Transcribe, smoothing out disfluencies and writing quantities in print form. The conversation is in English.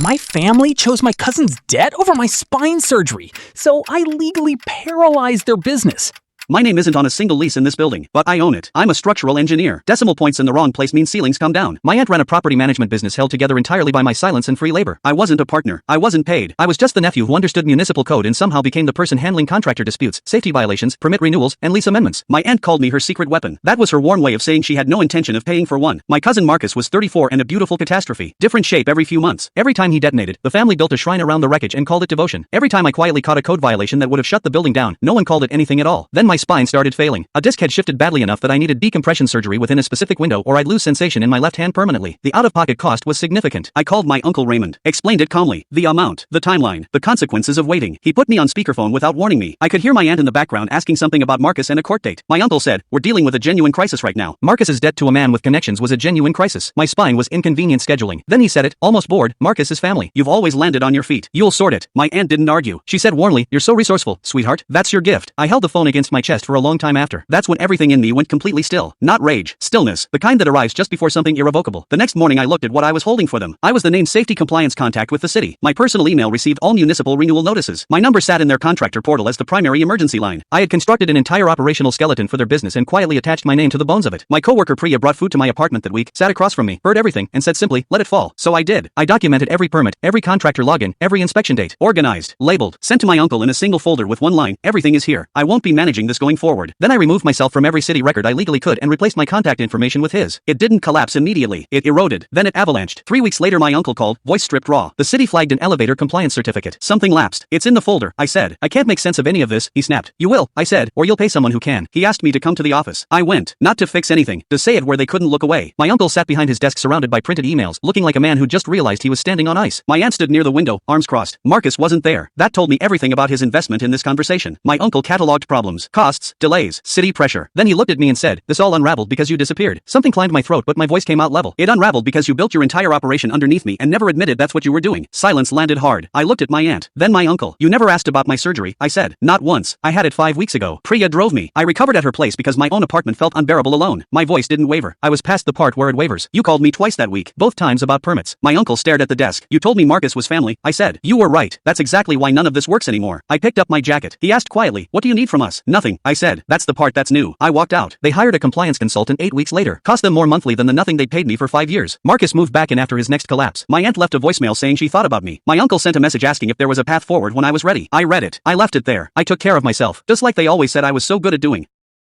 My family chose my cousin's debt over my spine surgery, so I legally paralyzed their business. My name isn't on a single lease in this building, but I own it. I'm a structural engineer. Decimal points in the wrong place mean ceilings come down. My aunt ran a property management business held together entirely by my silence and free labor. I wasn't a partner. I wasn't paid. I was just the nephew who understood municipal code and somehow became the person handling contractor disputes, safety violations, permit renewals, and lease amendments. My aunt called me her secret weapon. That was her warm way of saying she had no intention of paying for one. My cousin Marcus was 34 and a beautiful catastrophe. Different shape every few months. Every time he detonated, the family built a shrine around the wreckage and called it devotion. Every time I quietly caught a code violation that would have shut the building down, no one called it anything at all. Then my spine started failing. A disc had shifted badly enough that I needed decompression surgery within a specific window or I'd lose sensation in my left hand permanently. The out-of-pocket cost was significant. I called my Uncle Raymond, explained it calmly, the amount, the timeline, the consequences of waiting. He put me on speakerphone without warning me. I could hear my aunt in the background asking something about Marcus and a court date. My uncle said, "We're dealing with a genuine crisis right now." Marcus's debt to a man with connections was a genuine crisis. My spine was inconvenient scheduling. Then he said it, almost bored, "Marcus is family. You've always landed on your feet. You'll sort it." My aunt didn't argue. She said warmly, "You're so resourceful, sweetheart. That's your gift." I held the phone against my chest for a long time after. That's when everything in me went completely still. Not rage, stillness, the kind that arrives just before something irrevocable. The next morning I looked at what I was holding for them. I was the named safety compliance contact with the city. My personal email received all municipal renewal notices. My number sat in their contractor portal as the primary emergency line. I had constructed an entire operational skeleton for their business and quietly attached my name to the bones of it. My coworker Priya brought food to my apartment that week, sat across from me, heard everything, and said simply, "Let it fall." So I did. I documented every permit, every contractor login, every inspection date, organized, labeled, sent to my uncle in a single folder with one line, "Everything is here. I won't be managing this going forward." Then I removed myself from every city record I legally could and replaced my contact information with his. It didn't collapse immediately. It eroded. Then it avalanched. 3 weeks later my uncle called, voice stripped raw. The city flagged an elevator compliance certificate. Something lapsed. "It's in the folder," I said. "I can't make sense of any of this," he snapped. "You will," I said, "or you'll pay someone who can." He asked me to come to the office. I went. Not to fix anything. To say it where they couldn't look away. My uncle sat behind his desk surrounded by printed emails, looking like a man who just realized he was standing on ice. My aunt stood near the window, arms crossed. Marcus wasn't there. That told me everything about his investment in this conversation. My uncle cataloged problems, costs, delays, city pressure. Then he looked at me and said, "This all unraveled because you disappeared." Something climbed my throat but my voice came out level. "It unraveled because you built your entire operation underneath me and never admitted that's what you were doing." Silence landed hard. I looked at my aunt, then my uncle. "You never asked about my surgery," I said. "Not once. I had it 5 weeks ago. Priya drove me. I recovered at her place because my own apartment felt unbearable alone." My voice didn't waver. I was past the part where it wavers. "You called me twice that week, both times about permits." My uncle stared at the desk. "You told me Marcus was family," I said. "You were right. That's exactly why none of this works anymore." I picked up my jacket. He asked quietly, "What do you need from us?" "Nothing," I said. "That's the part that's new." I walked out. They hired a compliance consultant 8 weeks later. Cost them more monthly than the nothing they paid me for 5 years. Marcus moved back in after his next collapse. My aunt left a voicemail saying she thought about me. My uncle sent a message asking if there was a path forward when I was ready. I read it. I left it there. I took care of myself, just like they always said I was so good at doing.